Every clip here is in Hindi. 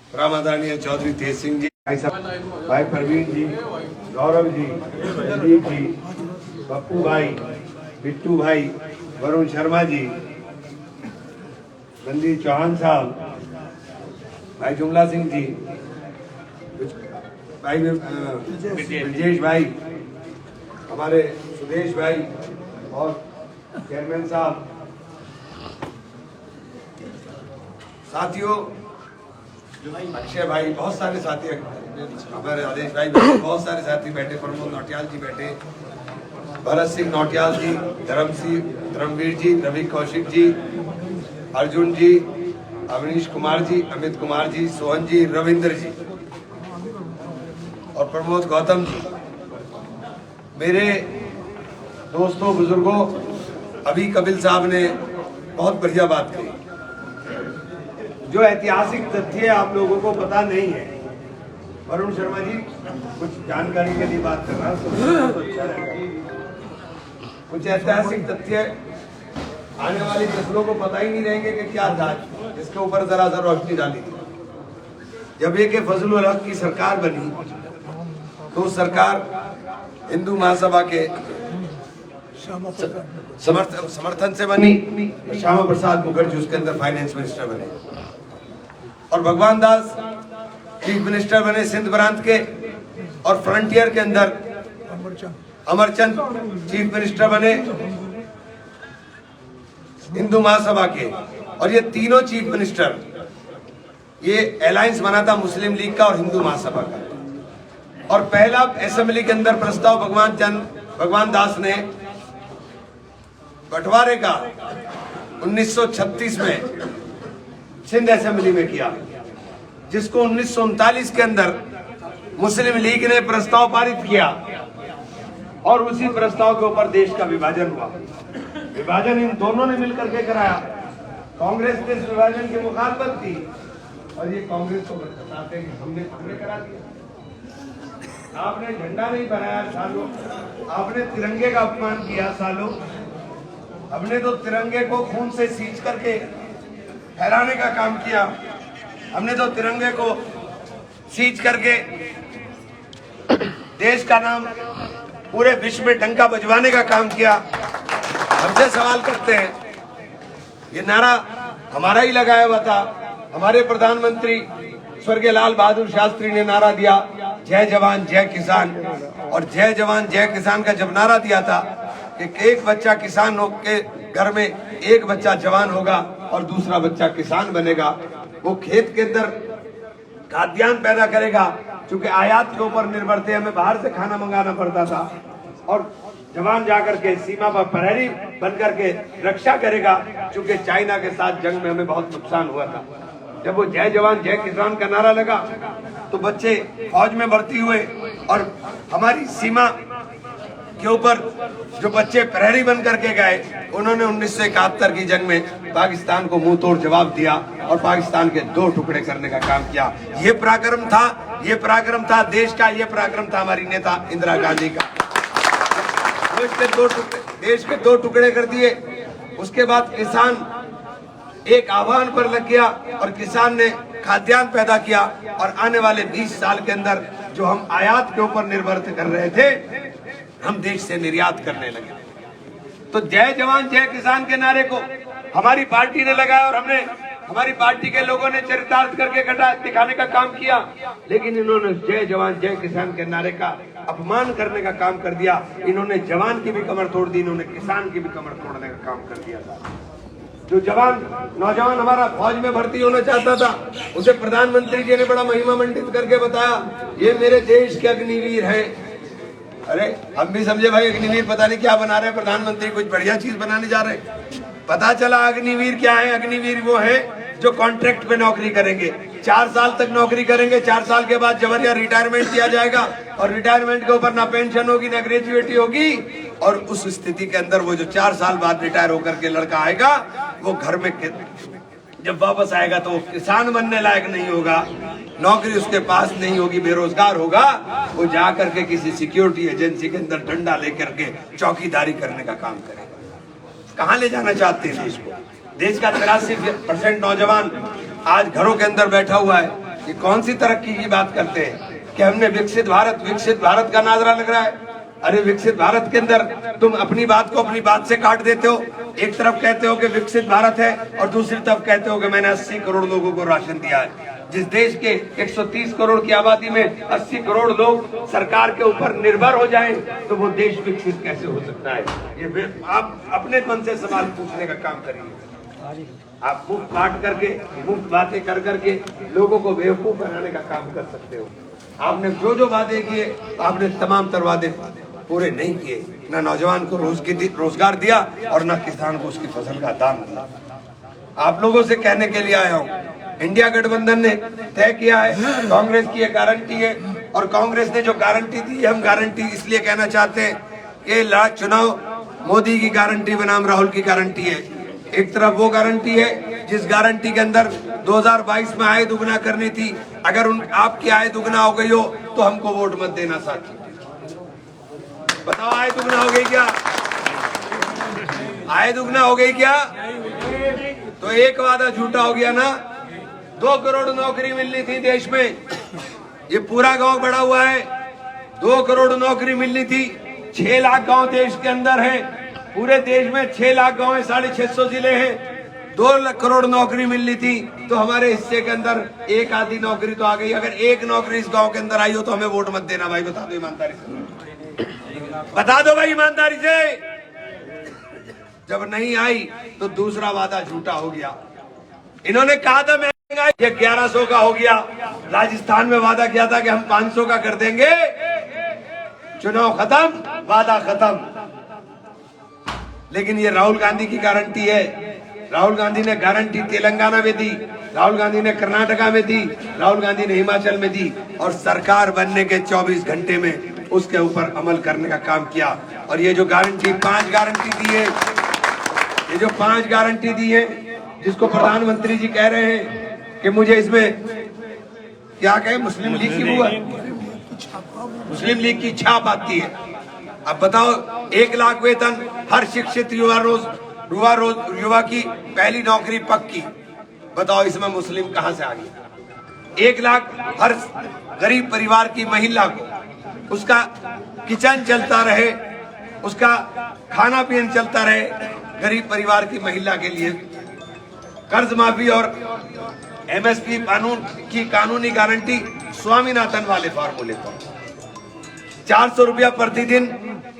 रामादानी चौधरी तेज सिंह जी, भाई प्रवीण जी, गौरव जी, संदीप जी, पप्पू भाई, बिट्टू भाई, वरुण शर्मा जी, रणदीप चौहान साहब, भाई जुमला सिंह जी, भाई ब्रजेश भाई, हमारे सुदेश भाई और चेयरमैन साहब, साथियों, अक्षय भाई, बहुत सारे साथी, हमारे आदेश भाई, बहुत सारे साथी बैठे, प्रमोद नौटियाल जी बैठे, भरत सिंह नौटियाल जी, धर्मवीर जी, रवि कौशिक जी, अर्जुन जी, अवनीश कुमार जी, अमित कुमार जी, सोहन जी, रविंद्र जी और प्रमोद गौतम जी। मेरे दोस्तों, बुजुर्गों, अभी कपिल साहब ने बहुत बढ़िया बात कही। जो ऐतिहासिक तथ्य आप लोगों को पता नहीं है, वरुण शर्मा जी कुछ जानकारी के लिए बात कर रहा है तो अच्छा रहेगा। कुछ ऐतिहासिक तथ्य आने वाली नस्लों को पता ही नहीं रहेंगे कि क्या था, इसके ऊपर जरा सा रोशनी डाली। जब ये फजलुल हक की सरकार बनी तो सरकार हिंदू महासभा के समर्थन से बनी। श्यामा प्रसाद मुखर्जी उसके अंदर फाइनेंस मिनिस्टर बने और भगवान दास चीफ मिनिस्टर बने सिंध प्रांत के, और फ्रंटियर के अंदर अमरचंद चीफ मिनिस्टर बने हिंदू महासभा के। और ये तीनों चीफ मिनिस्टर, ये अलायंस बना था मुस्लिम लीग का और हिंदू महासभा का। और पहला असेंबली के अंदर प्रस्ताव भगवान दास ने बंटवारे का 1936 में सिंध असेंबली में किया, जिसको 1939 के अंदर मुस्लिम लीग ने प्रस्ताव पारित किया और उसी प्रस्ताव के ऊपर देश का विभाजन हुआ। विभाजन इन दोनों ने मिलकर के कराया। कांग्रेस ने इस विभाजन की मुखालफत की और ये कांग्रेस को बताते हैं कि हमने करा दिया। आपने झंडा नहीं बनाया सालों, आपने तिरंगे का अपमान किया सालों, हमने तो तिरंगे को खून से सींच करके फहराने का काम किया, हमने तो तिरंगे को सींच करके देश का नाम पूरे विश्व में डंका बजवाने का काम किया। हमसे सवाल करते हैं, ये नारा हमारा ही लगाया हुआ था। हमारे प्रधानमंत्री स्वर्गीय लाल बहादुर शास्त्री ने नारा दिया, जय जवान जय किसान। और जय जवान जय किसान का जब नारा दिया था कि एक बच्चा किसान हो के घर में एक बच्चा जवान होगा और दूसरा बच्चा किसान बनेगा, वो खेत के अंदर खाद्यान्न पैदा करेगा। क्योंकि आयात के ऊपर निर्भर थे, हमें बाहर से खाना मंगाना पड़ता था, और जवान जाकर के सीमा पर प्रहरी बनकर के रक्षा करेगा। क्योंकि चाइना के साथ जंग में हमें बहुत नुकसान हुआ था। जब वो जय जवान जय किसान का नारा लगा तो बच्चे फौज में भर्ती हुए और हमारी सीमा के ऊपर जो बच्चे प्रहरी बन करके गए, उन्होंने 1971 की जंग में पाकिस्तान को मुंह तोड़ जवाब दिया और पाकिस्तान के 2 टुकड़े करने का काम किया। ये पराक्रम था देश का, ये पराक्रम था हमारी नेता इंदिरा गांधी का। देश के 2 टुकड़े कर दिए। उसके बाद किसान एक आह्वान पर लग गया और किसान ने खाद्यान्न पैदा किया, और आने वाले 20 साल के अंदर जो हम आयात के ऊपर निर्भर कर रहे थे, हम देश से निर्यात करने लगे। तो जय जवान जय किसान के नारे को हमारी पार्टी ने लगाया और हमारी पार्टी के लोगों ने चरितार्थ करके दिखाने का काम किया। लेकिन इन्होंने जय जवान जय किसान के नारे का अपमान करने का काम कर दिया। इन्होंने जवान की भी कमर तोड़ दी, इन्होंने किसान की भी कमर तोड़ने का काम कर दिया था। जो नौजवान हमारा फौज में भर्ती होना चाहता था, उसे प्रधानमंत्री जी ने बड़ा महिमा मंडित करके बताया, ये मेरे देश के अग्निवीर हैं। अरे हम भी समझे भाई अग्निवीर पता नहीं क्या बना रहे हैं, प्रधानमंत्री कुछ बढ़िया चीज बनाने जा रहे हैं। पता चला अग्निवीर क्या है। अग्निवीर वो है जो कॉन्ट्रैक्ट पे नौकरी करेंगे, 4 साल तक नौकरी करेंगे, 4 साल के बाद जबरिया रिटायरमेंट दिया जाएगा, और रिटायरमेंट के ऊपर ना पेंशन होगी ना ग्रेजुएटी होगी। और उस स्थिति के अंदर वो जो 4 साल बाद रिटायर होकर के लड़का आएगा, वो घर में जब वापस आएगा तो वो किसान बनने लायक नहीं होगा, नौकरी उसके पास नहीं होगी, बेरोजगार होगा। वो जा करके किसी सिक्योरिटी एजेंसी के अंदर डंडा लेकर के चौकीदारी करने का काम करेगा। कहाँ ले जाना चाहते हैं देश को? देश का 83% नौजवान आज घरों के अंदर बैठा हुआ है। ये कौन सी तरक्की की बात करते हैं कि हमने विकसित भारत का नाजरा लग रहा है। अरे विकसित भारत के अंदर तुम अपनी बात को अपनी बात से काट देते हो। एक तरफ कहते हो कि विकसित भारत है और दूसरी तरफ कहते हो कि मैंने 80 करोड़ लोगों को राशन दिया है। जिस देश के 130 करोड़ की आबादी में 80 करोड़ लोग सरकार के ऊपर निर्भर हो जाएं, तो वो देश विकसित कैसे हो सकता है? ये आप अपने मन से सवाल पूछने का काम करिए। आप मुफ्त बांट करके, मुफ्त बातें कर करके लोगों को बेवकूफ बनाने का काम कर सकते हो। आपने जो वादे किए, आपने तमाम तर वादे पूरे नहीं किए। ना नौजवान को रोजगार दिया और ना किसान को उसकी फसल का दाम दिया। आप लोगों से कहने के लिए आया हूँ, इंडिया गठबंधन ने तय किया है, कांग्रेस की ये गारंटी है। और कांग्रेस ने जो गारंटी दी, हम गारंटी इसलिए कहना चाहते हैं कि चुनाव मोदी की गारंटी बनाम राहुल की गारंटी है। एक तरफ वो गारंटी है जिस गारंटी के अंदर 2022 में आय दुगना करनी थी। अगर आपकी आय दुगना हो गई हो तो हमको वोट मत देना साथी। बताओ आय दुगना हो गई क्या? आय दुगना हो गई क्या? तो एक वादा झूठा हो गया ना। 2 करोड़ नौकरी मिलनी थी देश में, ये पूरा गांव बड़ा हुआ है। 2 करोड़ नौकरी मिलनी थी। 6 लाख गांव देश के अंदर है, पूरे देश में 6 लाख गांव है, 650 जिले हैं। 2 करोड़ नौकरी मिलनी थी, तो हमारे हिस्से के अंदर एक आधी नौकरी तो आ गई। अगर एक नौकरी इस गांव के अंदर आई हो तो हमें वोट मत देना भाई। बता दो ईमानदारी से, बता दो भाई ईमानदारी से। जब नहीं आई तो दूसरा वादा झूठा हो गया। इन्होंने कहा था महंगाई ये 1100 का हो गया। राजस्थान में वादा किया था कि हम 500 का कर देंगे। चुनाव खत्म, वादा खत्म। लेकिन ये राहुल गांधी की गारंटी है। राहुल गांधी ने गारंटी तेलंगाना में दी, राहुल गांधी ने कर्नाटका में दी, राहुल गांधी ने हिमाचल में दी, और सरकार बनने के 24 घंटे में उसके ऊपर अमल करने का काम किया। और ये जो गारंटी 5 गारंटी दी है, ये जो 5 गारंटी दी है, जिसको प्रधानमंत्री जी कह रहे हैं कि मुझे इसमें क्या कहे, मुस्लिम लीग की हुआ, मुस्लिम लीग की छाप आती है। अब बताओ, 1 लाख वेतन हर शिक्षित युवा की पहली नौकरी पक्की। बताओ इसमें मुस्लिम कहां से आ गया? 1 लाख हर गरीब परिवार की महिला को उसका किचन चलता रहे, उसका खाना पीना चलता रहे। गरीब परिवार की महिला के लिए कर्ज माफी और MSP कानून की कानूनी गारंटी स्वामीनाथन वाले फार्मूले पर 400 रुपया प्रतिदिन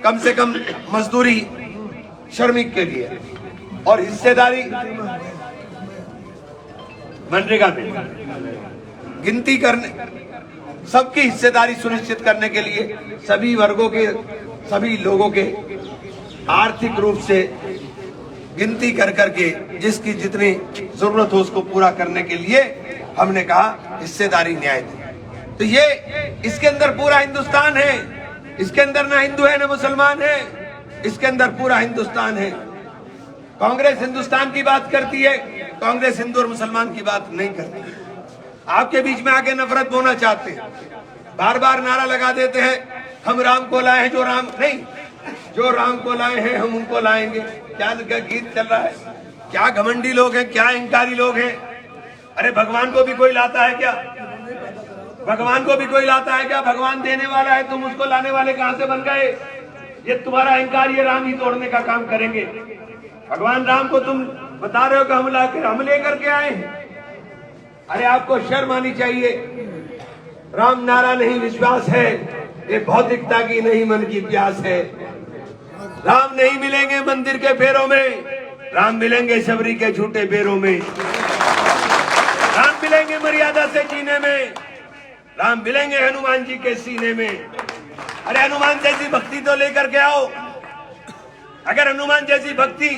कम से कम मजदूरी श्रमिक के लिए, और हिस्सेदारी मनरेगा में गिनती करने, सबकी हिस्सेदारी सुनिश्चित करने के लिए सभी वर्गों के, सभी लोगों के आर्थिक रूप से गिनती कर करके जिसकी जितनी जरूरत हो उसको पूरा करने के लिए हमने कहा हिस्सेदारी न्याय दी। तो ये इसके अंदर पूरा हिंदुस्तान है। इसके अंदर ना हिंदू है ना मुसलमान है, इसके अंदर पूरा हिंदुस्तान है। कांग्रेस हिंदुस्तान की बात करती है, कांग्रेस हिंदू और मुसलमान की बात नहीं करती। आपके बीच में आके नफरत बोना चाहते हैं, बार बार नारा लगा देते हैं हम राम को लाए हैं, जो राम को लाए हैं हम उनको लाएंगे। क्या गीत चल रहा है? क्या घमंडी लोग हैं, क्या इंकारी लोग हैं। अरे भगवान को भी कोई लाता है क्या? भगवान को भी कोई लाता है क्या? भगवान देने वाला है, तुम उसको लाने वाले कहां से बन गए? ये तुम्हारा इंकार, ये राम ही तोड़ने का काम करेंगे। भगवान राम को तुम बता रहे हो कि हम लेकर के आए हैं। अरे आपको शर्म आनी चाहिए। राम नारा नहीं विश्वास है, ये भौतिकता की नहीं मन की प्यास है। राम नहीं मिलेंगे मंदिर के फेरों में, राम मिलेंगे शबरी के झूठे बेरों में। राम मिलेंगे मर्यादा से जीने में, राम मिलेंगे हनुमान जी के सीने में। अरे हनुमान जैसी भक्ति तो लेकर के आओ। अगर हनुमान जैसी भक्ति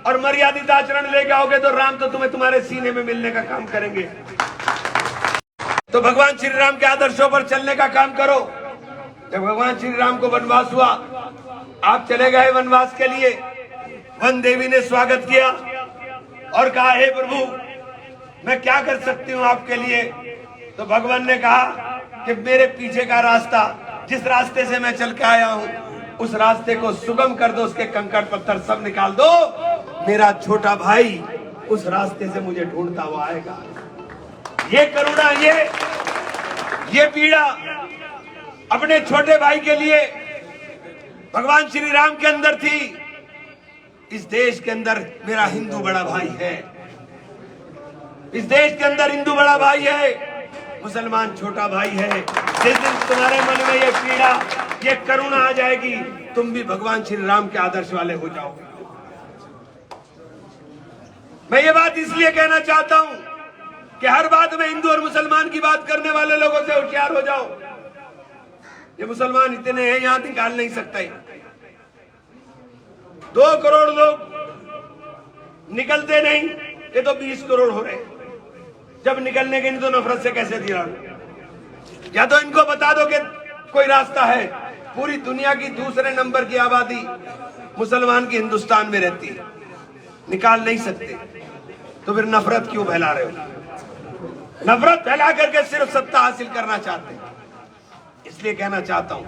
और मर्यादित आचरण लेके आओगे तो राम तो तुम्हें तुम्हारे सीने में मिलने का काम करेंगे। तो भगवान श्री राम के आदर्शों पर चलने का काम करो। जब भगवान श्री राम को वनवास हुआ, आप चले गए वनवास के लिए, वन देवी ने स्वागत किया और कहा हे प्रभु मैं क्या कर सकती हूँ आपके लिए। तो भगवान ने कहा कि मेरे पीछे का रास्ता, जिस रास्ते से मैं चल के आया हूँ, उस रास्ते को सुगम कर दो, उसके कंकड़ पत्थर सब निकाल दो। मेरा छोटा भाई उस रास्ते से मुझे ढूंढता हुआ आएगा। ये करुणा, ये पीड़ा अपने छोटे भाई के लिए भगवान श्री राम के अंदर थी। इस देश के अंदर मेरा हिंदू बड़ा भाई है, इस देश के अंदर हिंदू बड़ा भाई है, मुसलमान छोटा भाई है। जिस दिन तुम्हारे मन में ये पीड़ा, ये करुणा आ जाएगी, तुम भी भगवान श्री राम के आदर्श वाले हो जाओगे। मैं ये बात इसलिए कहना चाहता हूं कि हर बात में हिंदू और मुसलमान की बात करने वाले लोगों से होशियार हो जाओ। ये मुसलमान इतने हैं, यहां निकाल नहीं सकते। 2 करोड़ लोग निकलते नहीं, ये तो 20 करोड़ हो रहे। जब निकलने के नहीं तो नफरत से कैसे दिया? या तो इनको बता दो कि कोई रास्ता है। पूरी दुनिया की दूसरे नंबर की आबादी मुसलमान की हिंदुस्तान में रहती है, निकाल नहीं सकते, तो फिर नफरत क्यों फैला रहे हो? नफरत फैला करके सिर्फ सत्ता हासिल करना चाहते हैं। इसलिए कहना चाहता हूं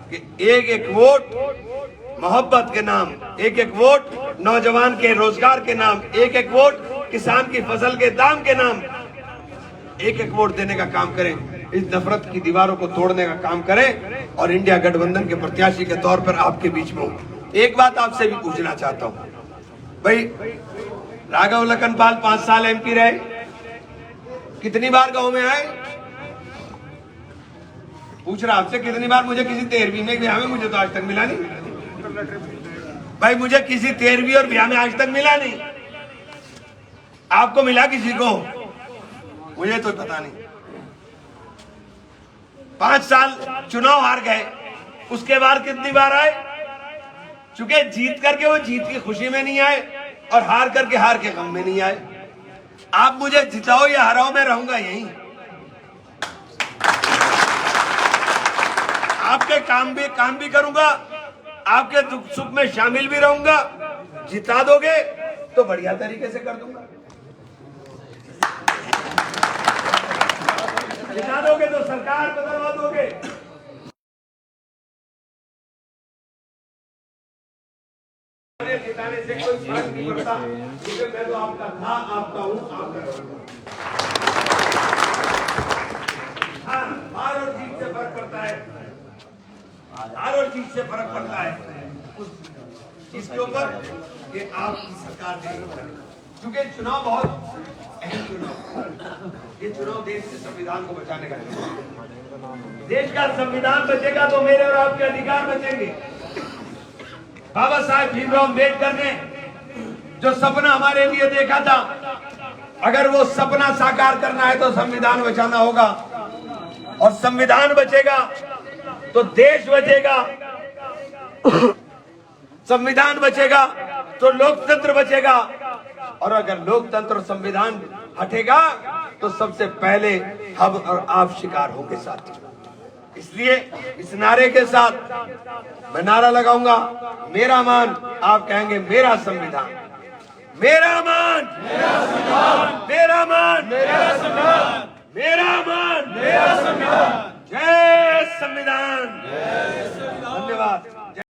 कि एक एक वोट मोहब्बत के नाम, एक एक वोट नौजवान के रोजगार के नाम, एक एक वोट किसान की फसल के दाम के नाम, एक एक वोट देने का काम करें। इस नफरत की दीवारों को तोड़ने का काम करें और इंडिया गठबंधन के प्रत्याशी के तौर पर आपके बीच में हूं। एक बात आपसे भी पूछना चाहता हूं, भाई राघव लखनपाल 5 साल एमपी रहे, कितनी बार गांव में आए? पूछ रहा आपसे, कितनी बार? मुझे किसी 13वीं में ब्याह में मुझे तो आज तक मिला नहीं भाई, मुझे किसी 13वीं और ब्याह में आज तक मिला नहीं। आपको मिला किसी को? मुझे तो पता नहीं। 5 साल चुनाव हार गए, उसके बाद कितनी बार आए? चूंकि जीत करके वो जीत की खुशी में नहीं आए और हार करके हार के गम में नहीं आए। आप मुझे जिताओ या हराओ, मैं रहूंगा यहीं। आपके काम भी करूंगा, आपके दुख सुख में शामिल भी रहूंगा। जिता दोगे तो बढ़िया तरीके से कर दूंगा, जिता दोगे तो सरकार बदलवा दोगे। जिताने से कोई फर्क नहीं पड़ता, क्योंकि मैं तो आपका था, आपका हूं, आपका रहूंगा। हाँ, हार और जीत से फर्क पड़ता है, हार और जीत से फर्क पड़ता है उस चीज के ऊपर कि आपकी सरकार देगी। क्योंकि चुनाव बहुत अहम चुनाव, ये चुनाव देश के संविधान को बचाने का है। देश का संविधान बचेगा तो मेरे और आपके अधिकार बचेंगे। बाबा साहेब भीमराव अम्बेडकर ने जो सपना हमारे लिए देखा था, अगर वो सपना साकार करना है तो संविधान बचाना होगा, और संविधान बचेगा तो देश बचेगा, संविधान बचेगा तो लोकतंत्र बचेगा, और अगर लोकतंत्र और संविधान हटेगा तो सबसे पहले हम और आप शिकार होंगे साथी। इसलिए इस नारे के साथ मैं नारा लगाऊंगा, मेरा मान, आप कहेंगे मेरा संविधान, मेरा मान,